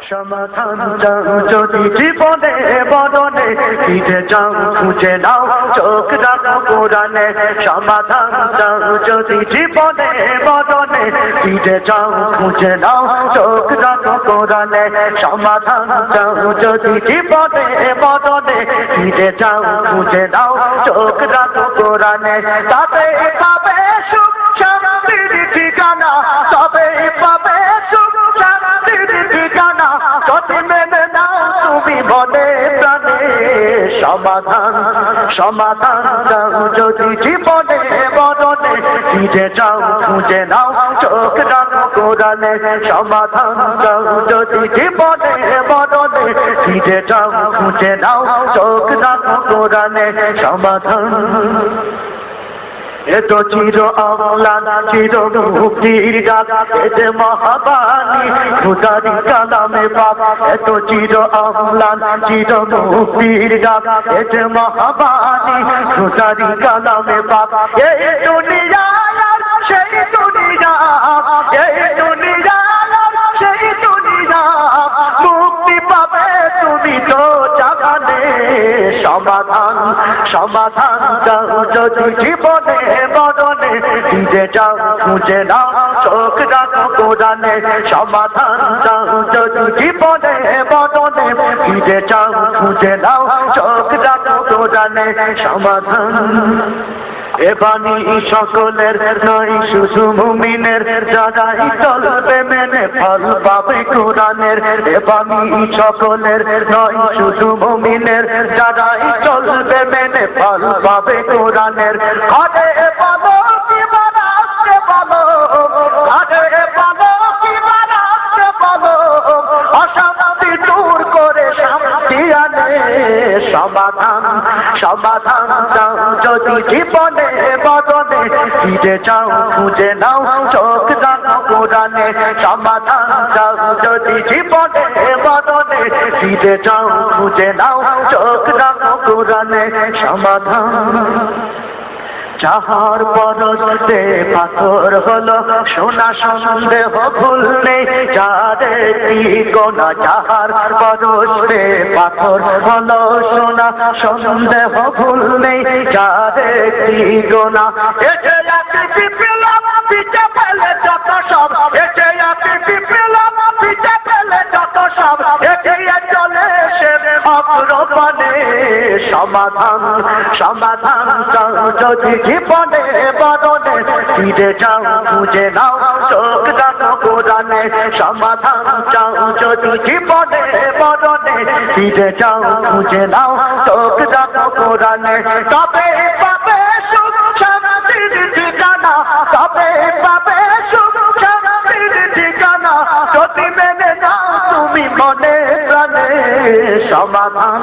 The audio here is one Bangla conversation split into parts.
সমাধান চাও যদি জীবনে বদনে ফিরে যাও খুঁজে নাও চোখ রাখো কোরআনে সমাধান চাও যদি জীবনে বদনে ফিরে যাও খুঁজে নাও চোখ রাখো কোরআনে সমাধান চাও যদি জীবনে বদনে ফিরে যাও খুঁজে নাও চোখ রাখো কোরআনে তবে পাবে সুখ শান্তির ঠিকানা তবে পাবে সুখ শান্তির ঠিকানা যদি মেনে নাও তুমি মনে প্রাণে সমাধান সমাধান চাও যদি জীবনে বদনে ফিরে যাও খুঁজে নাও চোখ রাখো কোরআনে সমাধান চাও যদি জীবনে বদনে ফিরে যাও খুঁজে নাও চোখ রাখো কোরআনে সমাধান এত চির আমলান চির মুক্তির ডাক এতে মহাবাণী খুদারি কালামে পাক এত চির আমলান চির মুক্তির ডাক এতে মহাবাণী খুদারি কালামে পাক এই দুনিয়া সেই দুনিয়া এই দুনিয়া সেই দুনিয়া মুক্তি পাবে তুমি তো জাগানে সমাধান সমাধান চাও যদি জীবনে বদনে ফিরে যাও খুঁজে নাও চোখ রাখো কোরআনে সমাধান চাও যদি জীবনে বদনে ফিরে যাও খুঁজে নাও চোখ রাখো কোরআনে সমাধান এ বাণী সকলের নয় শুধু মুমিনের যারাই চলবে মেনে ফল পাবে কোরআনের এ বাণী সকলের নয় শুধু মুমিনের যারাই চলবে মেনে ফল পাবে কোরআনের ঘরে পাবো কি বানাতে পাবো ঘরে পাবো কি বানাতে পাবো অশান্তি দূর করে শান্তি আনে সমাধান সমাধান চাও যদি জীবনে বদনে ফিরে যাও খুঁজে নাও চোখ রাখো কোরআনে সমাধান চাও যদি জীবনে বদনে ফিরে যাও খুঁজে নাও চোখ রাখো কোরআনে সমাধান যাহার পরশে পাথর হলো সোনা সন্দেহ ভুল নেই যাদের গোনা যাহার পরশে পাথর হলো সোনা সন্দেহ ভুল নেই যাদের গোনা এসে যাচ্ছে পেলাম পিছে ফেলে যত সব এসে যাচ্ছে পেলাম পিছে ফেলে যত সব এগিয়ে চলে সে অগ্রপানে সমাধান সমাধান চাও যদি জীবনে বদনে ফিরে যাও খুঁজে নাও চোখ রাখো কোরআনে সমাধান চাও যদি জীবনে বদনে ফিরে যাও খুঁজে নাও চোখ রাখো কোরআনে তবে পাবে সুখ শান্তির ঠিকানা তবে পাবে সুখ শান্তির ঠিকানা যদি মেনে নাও তুমি মনে প্রাণে সমাধান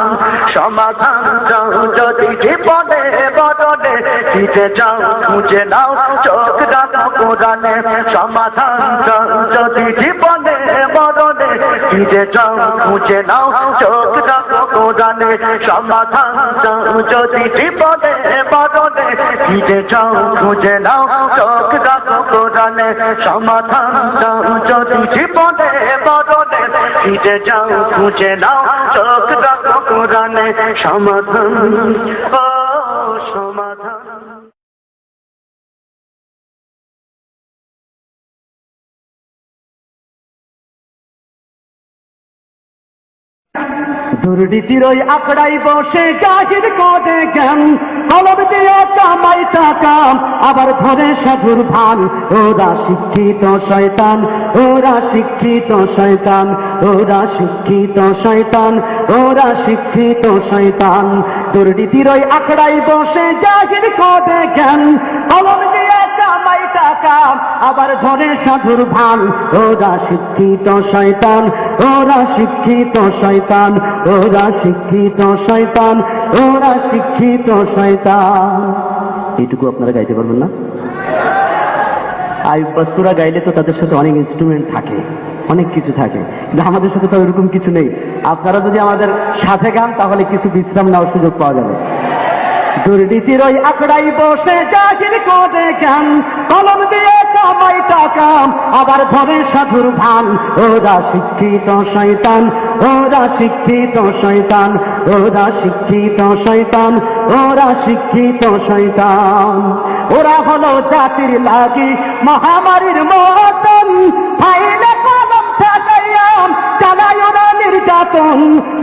সমাধান চাও যদি জীবনে বদনে ফিরে যাও খুঁজে নাও চোখ রাখো কোরআনে সমাধান চাও যদি জীবনে বদনে ফিরে যাও খুঁজে নাও চোখ রাখো কোরআনে সমাধান চাও যদি জীবনে বদনে ফিরে যাও খুঁজে নাও চোখ রাখো কোরআনে সমাধান চাও যদি জীবনে বদনে ফিরে যাও খুঁজে নাও চোখ রাখো কোরআনে সমাধান ও সমাধান দুর্নীতির ওই আখড়াই বসে জাহির করে জ্ঞান কলম দিয়ে কামাই টাকা আবার ধরে সাধুর ভান ওরা শিক্ষিত শয়তান ওরা শিক্ষিত শয়তান ওরা শিক্ষিত শয়তান ওরা শিক্ষিত শয়তান দুর্নীতির ওই আখড়াই বসে জাহির করে জ্ঞান কলম দিয়ে কামাই টাকা আবার ধরে সাধুর ভান ওরা শিক্ষিত শয়তান ওরা শিক্ষিত শয়তান ওরা শিক্ষিত শয়তান ওরা শিক্ষিত শয়তান এইটুকু আপনারা গাইতে পারবেন না আইয়ুব বাসুরা গাইলে তো তাদের সাথে অনেক ইনস্ট্রুমেন্ট থাকে অনেক কিছু থাকে কিন্তু আমাদের সাথে তো এরকম কিছু নেই আপনারা যদি আমাদের সাথে গান তাহলে কিছু বিশ্রাম নেওয়ার সুযোগ পাওয়া যাবে দুর্নীতির ওই আখড়াই বসে জাহির করে জ্ঞান কলম দিয়ে কামাই টাকা আবার ধরে সাধুর ভান ওরা শিক্ষিত শয়তান ওরা শিক্ষিত শয়তান ওরা শিক্ষিত শয়তান ওরা শিক্ষিত শয়তান ওরা হলো জাতির লাগি মহামারীর মতন ফাইলে কলম ঠেকাইয়াম চালায় ওরা নির্যাতন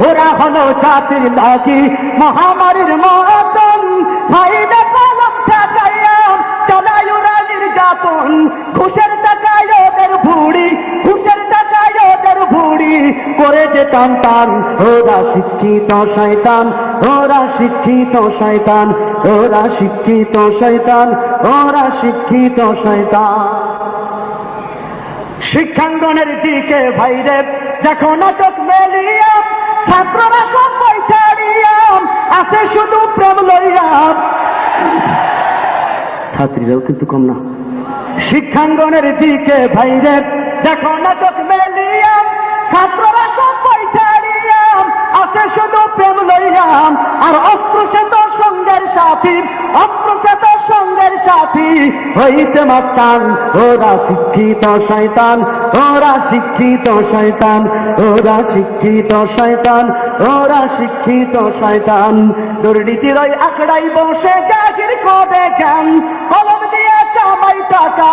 ওরা হলো জাতির লাগি মহামারীর মতন ফাইলে কলম ঠেকাইয়াম চালায় ওরা নির্যাতন ঘুষের টাকায় ওদের ভুড়ি ঘুষের টাকায় ওদের ভুড়ি করে যেতাম টান ওরা শিক্ষিত শয়তান ওরা শিক্ষিত শয়তান ওরা শিক্ষিত শয়তান ওরা শিক্ষিত শয়তান শিক্ষাঙ্গনের দিকে ভাইরে দেখো নাটক মেলিয়াম ছাত্ররা সবাই ছাড়িয়াম আছে শুধু প্রেম লইয়াম ছাত্রীরাও কিন্তু কম না শিক্ষাঙ্গনের দিকে ভাইরে দেখো নাটক মেলিয়াম ছাত্ররা সবাই ছাড়িয়াম আছে শুধু প্রেম লইয়াম আর অস্ত্র সে তো সঙ্গের সাথী অস্ত্র সে তো সঙ্গের সাথী হইতে মাস্তান ওরা শিক্ষিত শয়তান ওরা শিক্ষিত শয়তান ওরা শিক্ষিত শয়তান ওরা শিক্ষিত শয়তান দুর্নীতির ওই আখড়াই বসে জাহির করে জ্ঞান কলম দিয়ে কামাই টাকা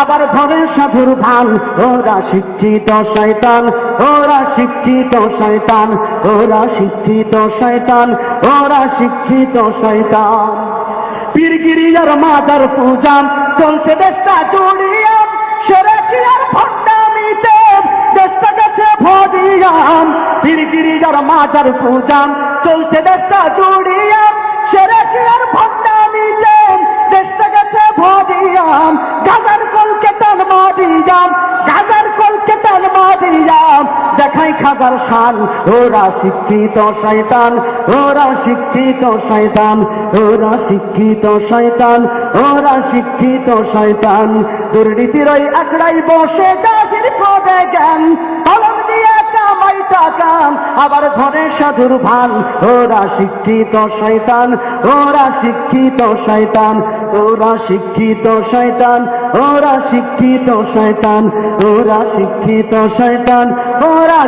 আবার ধরে সাধুর ভান ওরা শিক্ষিত শয়তান ওরা শিক্ষিত শয়তান ওরা শিক্ষিত শয়তান ওরা শিক্ষিত শয়তান পীরগিরিয়ার মাদার পূজা চলছে দেশটা জুড়িয়াম সেরেকিয়ার ভণ্ডামিতে দেশটা গেছে ভরিয়াম পীরগিরিয়ার মাদার পূজা চলছে দেশটা জুড়িয়াম সেরেকিয়ার ভণ্ডামিতে দেশটা গেছে ভরিয়াম গাজার কলকে টান মারিয়াম গাজার কলকে টান মারিয়াম দেখাই খাজার শান ওরা শিক্ষিত শয়তান ওরা শিক্ষিত শয়তান ওরা শিক্ষিত শয়তান ওরা শিক্ষিত শয়তান দুর্নীতির ওই আখড়াই বসে জাহির করে জ্ঞান কলম দিয়ে কামাই টাকা আবার ধরে সাধুর ভান ওরা শিক্ষিত শয়তান ওরা শিক্ষিত শয়তান ওরা শিক্ষিত শয়তান ওরা শিক্ষিত শয়তান ওরা শিক্ষিত শয়তান ওরা